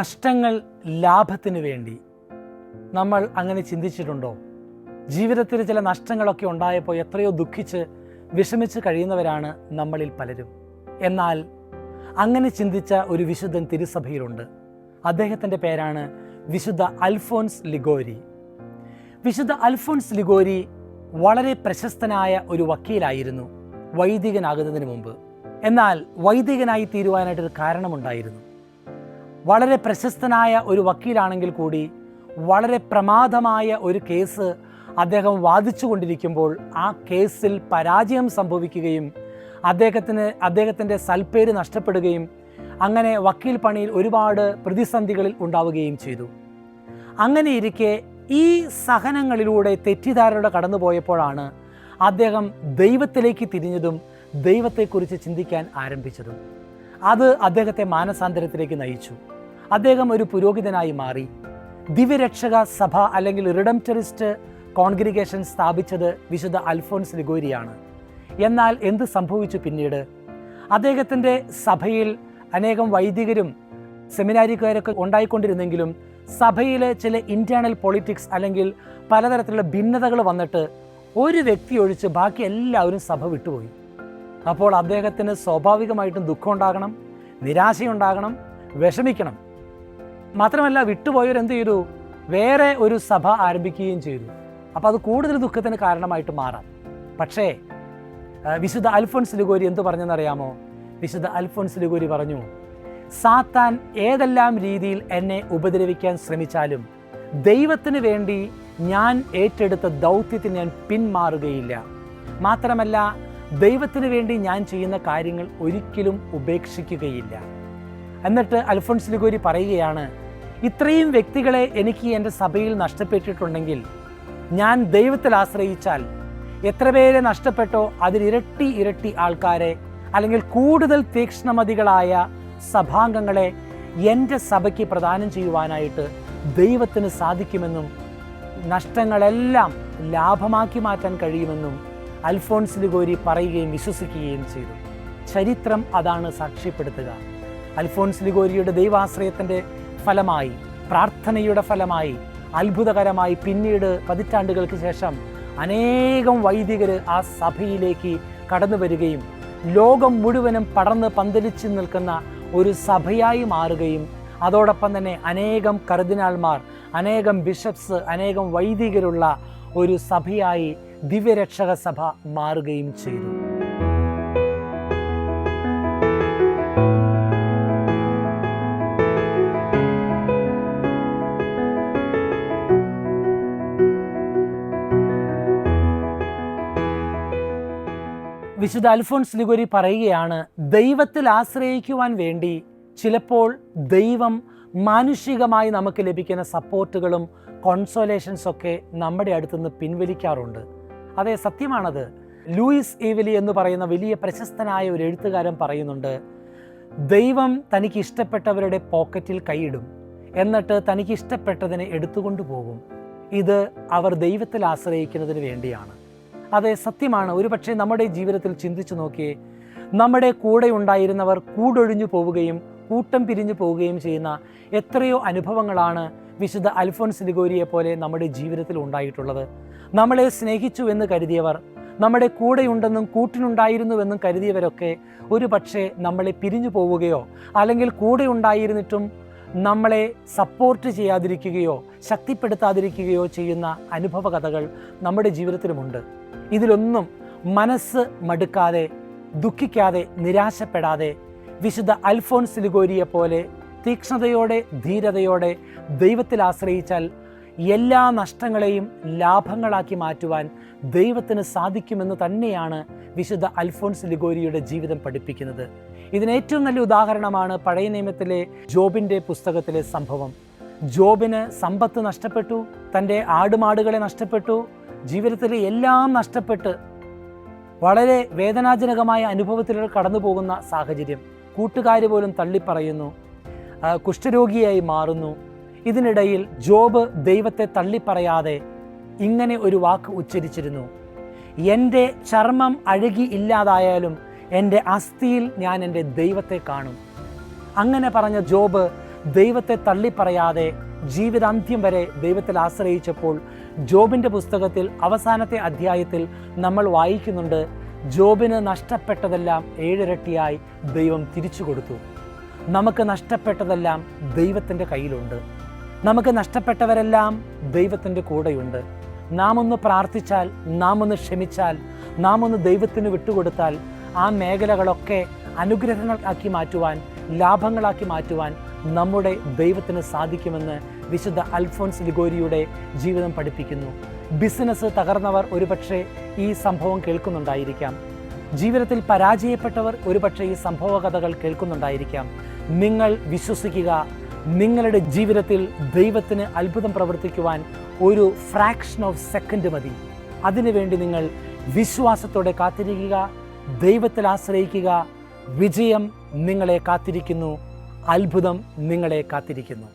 നഷ്ടങ്ങൾ ലാഭത്തിനു വേണ്ടി നമ്മൾ അങ്ങനെ ചിന്തിച്ചിട്ടുണ്ടോ? ജീവിതത്തിൽ ചില നഷ്ടങ്ങളൊക്കെ ഉണ്ടായപ്പോൾ എത്രയോ ദുഃഖിച്ച് വിഷമിച്ച് കഴിയുന്നവരാണ് നമ്മളിൽ പലരും. എന്നാൽ അങ്ങനെ ചിന്തിച്ച ഒരു വിശുദ്ധൻ തിരുസഭയിലുണ്ട്. അദ്ദേഹത്തിൻ്റെ പേരാണ് വിശുദ്ധ അൽഫോൻസ് ലിഗോരി. വിശുദ്ധ അൽഫോൻസ് ലിഗോരി വളരെ പ്രശസ്തനായ ഒരു വക്കീലായിരുന്നു വൈദികനാകുന്നതിന് മുമ്പ്. എന്നാൽ വൈദികനായി തീരുവാനായിട്ടൊരു കാരണമുണ്ടായിരുന്നു. വളരെ പ്രശസ്തനായ ഒരു വക്കീലാണെങ്കിൽ കൂടി വളരെ പ്രമാദമായ ഒരു കേസ് അദ്ദേഹം വാദിച്ചു കൊണ്ടിരിക്കുമ്പോൾ ആ കേസിൽ പരാജയം സംഭവിക്കുകയും അദ്ദേഹത്തിൻ്റെ സൽപ്പേര് നഷ്ടപ്പെടുകയും അങ്ങനെ വക്കീൽ പണിയിൽ ഒരുപാട് പ്രതിസന്ധികളിൽ ഉണ്ടാവുകയും ചെയ്തു. അങ്ങനെ ഇരിക്കെ ഈ സഹനങ്ങളിലൂടെ തെറ്റിദ്ധാരണയുടെ കടന്നുപോയപ്പോഴാണ് അദ്ദേഹം ദൈവത്തിലേക്ക് തിരിഞ്ഞതും ദൈവത്തെക്കുറിച്ച് ചിന്തിക്കാൻ ആരംഭിച്ചതും. അത് അദ്ദേഹത്തെ മാനസാന്തരത്തിലേക്ക് നയിച്ചു. അദ്ദേഹം ഒരു പുരോഹിതനായി മാറി. ദിവ്യരക്ഷക സഭ അല്ലെങ്കിൽ റിഡംപ്റ്ററിസ്റ്റ് കോൺഗ്രിഗേഷൻ സ്ഥാപിച്ചത് വിശുദ്ധ അൽഫോൻസ് ലിഗോരിയാണ്. എന്നാൽ എന്ത് സംഭവിച്ചു പിന്നീട്? അദ്ദേഹത്തിൻ്റെ സഭയിൽ അനേകം വൈദികരും സെമിനാരിക്കാരൊക്കെ ഉണ്ടായിക്കൊണ്ടിരുന്നെങ്കിലും സഭയിൽ ചില ഇൻറ്റേർണൽ പൊളിറ്റിക്സ് അല്ലെങ്കിൽ പലതരത്തിലുള്ള ഭിന്നതകൾ വന്നിട്ട് ഒരു വ്യക്തി ഒഴിച്ച് ബാക്കി എല്ലാവരും സഭ വിട്ടുപോയി. അപ്പോൾ അദ്ദേഹത്തിന് സ്വാഭാവികമായിട്ടും ദുഃഖം ഉണ്ടാകണം, നിരാശയുണ്ടാകണം, വിഷമിക്കണം. മാത്രമല്ല വിട്ടുപോയവരെന്ത് ചെയ്തു? വേറെ ഒരു സഭ ആരംഭിക്കുകയും ചെയ്തു. അപ്പോൾ അത് കൂടുതൽ ദുഃഖത്തിന് കാരണമായിട്ട് മാറാം. പക്ഷേ വിശുദ്ധ അൽഫോൻസ് ലിഗോരി എന്തു പറഞ്ഞെന്നറിയാമോ? വിശുദ്ധ അൽഫോൻസ് ലിഗോരി പറഞ്ഞു, സാത്താൻ ഏതെല്ലാം രീതിയിൽ എന്നെ ഉപദ്രവിക്കാൻ ശ്രമിച്ചാലും ദൈവത്തിന് വേണ്ടി ഞാൻ ഏറ്റെടുത്ത ദൗത്യത്തിന് ഞാൻ പിന്മാറുകയില്ല. മാത്രമല്ല ദൈവത്തിന് വേണ്ടി ഞാൻ ചെയ്യുന്ന കാര്യങ്ങൾ ഒരിക്കലും ഉപേക്ഷിക്കുകയില്ല. എന്നിട്ട് അൽഫോൻസ് ലിഗോരി പറയുകയാണ്, ഇത്രയും വ്യക്തികളെ എനിക്ക് എൻ്റെ സഭയിൽ നഷ്ടപ്പെട്ടിട്ടുണ്ടെങ്കിൽ ഞാൻ ദൈവത്തിൽ ആശ്രയിച്ചാൽ എത്ര പേരെ നഷ്ടപ്പെട്ടോ അതിലിരട്ടി ഇരട്ടി ആൾക്കാരെ അല്ലെങ്കിൽ കൂടുതൽ തീക്ഷ്ണമതികളായ സഭാംഗങ്ങളെ എൻ്റെ സഭയ്ക്ക് പ്രദാനം ചെയ്യുവാനായിട്ട് ദൈവത്തിന് സാധിക്കുമെന്നും നഷ്ടങ്ങളെല്ലാം ലാഭമാക്കി മാറ്റാൻ കഴിയുമെന്നും അൽഫോൻസ് ലിഗോരി പറയുകയും വിശ്വസിക്കുകയും ചെയ്തു. ചരിത്രം അതാണ് സാക്ഷ്യപ്പെടുത്തുക. അൽഫോൻസ് ലിഗോരിയുടെ ദൈവാശ്രയത്തിൻ്റെ ഫലമായി, പ്രാർത്ഥനയുടെ ഫലമായി, അത്ഭുതകരമായി പിന്നീട് പതിറ്റാണ്ടുകൾക്ക് ശേഷം അനേകം വൈദികർ ആ സഭയിലേക്ക് കടന്നു വരികയും ലോകം മുഴുവനും പടർന്ന് പന്തലിച്ച് നിൽക്കുന്ന ഒരു സഭയായി മാറുകയും അതോടൊപ്പം തന്നെ അനേകം കർദിനാൾമാർ, അനേകം ബിഷപ്സ്, അനേകം വൈദികരുള്ള ഒരു സഭയായി ദിവ്യരക്ഷക സഭ മാറുകയും ചെയ്തു. വിശുദ്ധ അൽഫോൻസ് ലിഗോരി പറയുകയാണ്, ദൈവത്തിൽ ആശ്രയിക്കുവാൻ വേണ്ടി ചിലപ്പോൾ ദൈവം മാനുഷികമായി നമുക്ക് ലഭിക്കുന്ന സപ്പോർട്ടുകളും കോൺസോലേഷൻസൊക്കെ നമ്മുടെ അടുത്തുനിന്ന് പിൻവലിക്കാറുണ്ട്. അതെ, സത്യമാണത്. ലൂയിസ് ഈവലി എന്ന് പറയുന്ന വലിയ പ്രശസ്തനായ ഒരു എഴുത്തുകാരൻ പറയുന്നുണ്ട്, ദൈവം തനിക്ക് ഇഷ്ടപ്പെട്ടവരുടെ പോക്കറ്റിൽ കൈയിടും, എന്നിട്ട് തനിക്ക് ഇഷ്ടപ്പെട്ടതിനെ എടുത്തുകൊണ്ടു പോകും. ഇത് അവർ ദൈവത്തിൽ ആശ്രയിക്കുന്നതിന് വേണ്ടിയാണ്. അതെ, സത്യമാണ്. ഒരുപക്ഷെ നമ്മുടെ ജീവിതത്തിൽ ചിന്തിച്ചു നോക്കിയേ, നമ്മുടെ കൂടെ ഉണ്ടായിരുന്നവർ കൂടൊഴിഞ്ഞു പോവുകയും കൂട്ടം പിരിഞ്ഞു പോവുകയും ചെയ്യുന്ന എത്രയോ അനുഭവങ്ങളാണ് വിശുദ്ധ അൽഫോൻസ് ലിഗോരിയെ പോലെ നമ്മുടെ ജീവിതത്തിൽ ഉണ്ടായിട്ടുള്ളത്. നമ്മളെ സ്നേഹിച്ചു എന്ന് കരുതിയവർ, നമ്മുടെ കൂടെയുണ്ടെന്നും കൂട്ടിനുണ്ടായിരുന്നുവെന്നും കരുതിയവരൊക്കെ ഒരു പക്ഷേ നമ്മളെ പിരിഞ്ഞു പോവുകയോ അല്ലെങ്കിൽ കൂടെ ഉണ്ടായിരുന്നിട്ടും നമ്മളെ സപ്പോർട്ട് ചെയ്യാതിരിക്കുകയോ ശക്തിപ്പെടുത്താതിരിക്കുകയോ ചെയ്യുന്ന അനുഭവ കഥകൾ നമ്മുടെ ജീവിതത്തിലുമുണ്ട്. ഇതിലൊന്നും മനസ്സ് മടുക്കാതെ, ദുഃഖിക്കാതെ, നിരാശപ്പെടാതെ വിശുദ്ധ അൽഫോൻസ് ലിഗോരിയെ പോലെ തീക്ഷ്ണതയോടെ, ധീരതയോടെ ദൈവത്തിൽ ആശ്രയിച്ചാൽ എല്ലാ നഷ്ടങ്ങളെയും ലാഭങ്ങളാക്കി മാറ്റുവാൻ ദൈവത്തിന് സാധിക്കുമെന്ന് തന്നെയാണ് വിശുദ്ധ അൽഫോൻസ് ലിഗോരിയുടെ ജീവിതം പഠിപ്പിക്കുന്നത്. ഇതിന് ഏറ്റവും നല്ല ഉദാഹരണമാണ് പഴയ നിയമത്തിലെ ജോബിൻ്റെ പുസ്തകത്തിലെ സംഭവം. ജോബിന് സമ്പത്ത് നഷ്ടപ്പെട്ടു, തൻ്റെ ആടുമാടുകളെ നഷ്ടപ്പെട്ടു, ജീവിതത്തിലെ എല്ലാം നഷ്ടപ്പെട്ട് വളരെ വേദനാജനകമായ അനുഭവത്തിലൂടെ കടന്നു പോകുന്ന സാഹചര്യം. കൂട്ടുകാർ പോലും തള്ളിപ്പറയുന്നു, കുഷ്ഠരോഗിയായി മാറുന്നു. ഇതിനിടയിൽ ജോബ് ദൈവത്തെ തള്ളിപ്പറയാതെ ഇങ്ങനെ ഒരു വാക്ക് ഉച്ചരിച്ചിരുന്നു, എൻ്റെ ചർമ്മം അഴുകി ഇല്ലാതായാലും എൻ്റെ അസ്ഥിയിൽ ഞാൻ എൻ്റെ ദൈവത്തെ കാണും. അങ്ങനെ പറഞ്ഞ ജോബ് ദൈവത്തെ തള്ളിപ്പറയാതെ ജീവിതാന്ത്യം വരെ ദൈവത്തിൽ ആശ്രയിച്ചപ്പോൾ ജോബിൻ്റെ പുസ്തകത്തിൽ അവസാനത്തെ അധ്യായത്തിൽ നമ്മൾ വായിക്കുന്നുണ്ട്, ജോബിന് നഷ്ടപ്പെട്ടതെല്ലാം 7 ഇരട്ടിയായി ദൈവം തിരിച്ചു കൊടുത്തു. നമുക്ക് നഷ്ടപ്പെട്ടതെല്ലാം ദൈവത്തിൻ്റെ കയ്യിലുണ്ട്. നമുക്ക് നഷ്ടപ്പെട്ടവരെല്ലാം ദൈവത്തിൻ്റെ കൂടെയുണ്ട്. നാം ഒന്ന് പ്രാർത്ഥിച്ചാൽ, നാം ഒന്ന് ക്ഷമിച്ചാൽ, നാം ഒന്ന് ദൈവത്തിന് വിട്ടുകൊടുത്താൽ ആ മേഖലകളൊക്കെ അനുഗ്രഹങ്ങളാക്കി മാറ്റുവാൻ, ലാഭങ്ങളാക്കി മാറ്റുവാൻ നമ്മുടെ ദൈവത്തിന് സാധിക്കുമെന്ന് വിശുദ്ധ അൽഫോൻസ് ലിഗോരിയുടെ ജീവിതം പഠിപ്പിക്കുന്നു. ബിസിനസ് തകർന്നവർ ഒരുപക്ഷെ ഈ സംഭവം കേൾക്കുന്നുണ്ടായിരിക്കാം. ജീവിതത്തിൽ പരാജയപ്പെട്ടവർ ഒരുപക്ഷെ ഈ സംഭവ കഥകൾ കേൾക്കുന്നുണ്ടായിരിക്കാം. നിങ്ങൾ വിശ്വസിക്കുക, നിങ്ങളുടെ ജീവിതത്തിൽ ദൈവത്തിന് അത്ഭുതം പ്രവർത്തിക്കുവാൻ ഒരു ഫ്രാക്ഷൻ ഓഫ് സെക്കൻഡ് മതി. അതിനുവേണ്ടി നിങ്ങൾ വിശ്വാസത്തോടെ കാത്തിരിക്കുക, ദൈവത്തിൽ ആശ്രയിക്കുക. വിജയം നിങ്ങളെ കാത്തിരിക്കുന്നു, അത്ഭുതം നിങ്ങളെ കാത്തിരിക്കുന്നു.